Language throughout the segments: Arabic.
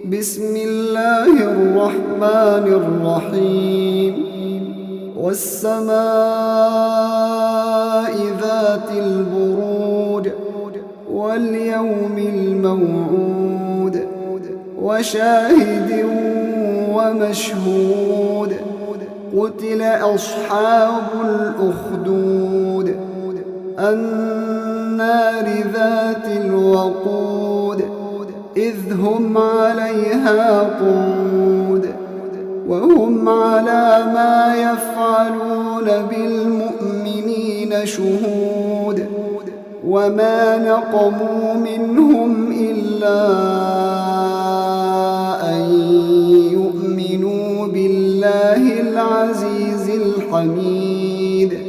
بسم الله الرحمن الرحيم والسماء ذات البروج واليوم الموعود وشاهد ومشهود قتل أصحاب الأخدود النار ذات الوقود إذ هم عليها قعود وهم على ما يفعلون بالمؤمنين شهود وما نقموا منهم إلا أن يؤمنوا بالله العزيز الحميد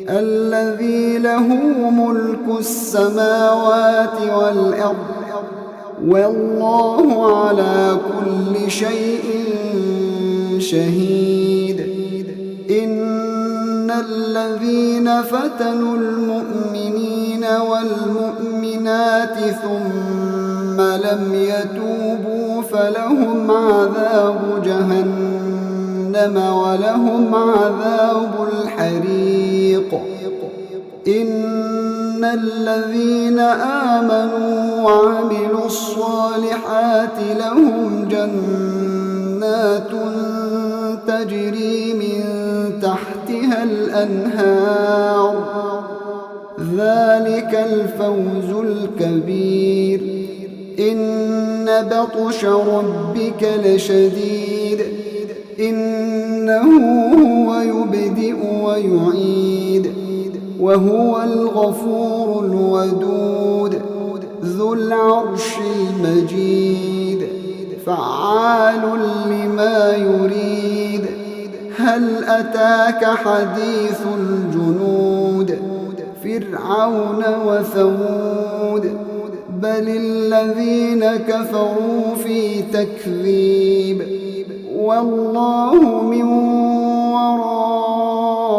الذي له ملك السماوات والأرض والله على كل شيء شهيد إن الذين فتنوا المؤمنين والمؤمنات ثم لم يتوبوا فلهم عذاب جهنم ولهم عذاب الحريق إن الذين آمنوا وعملوا الصالحات لهم جنات تجري من تحتها الأنهار ذلك الفوز الكبير إن بطش ربك لشديد إنه هو يبدئ ويعيد وهو الغفور الودود ذو العرش المجيد فعال لما يريد هل أتاك حديث الجنود فرعون وثمود بل الذين كفروا في تكذيب والله من ورائهم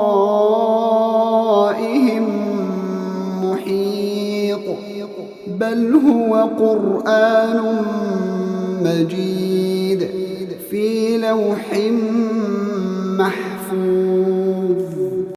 محيط بل هو قرآن مجيد في لوح محفوظ.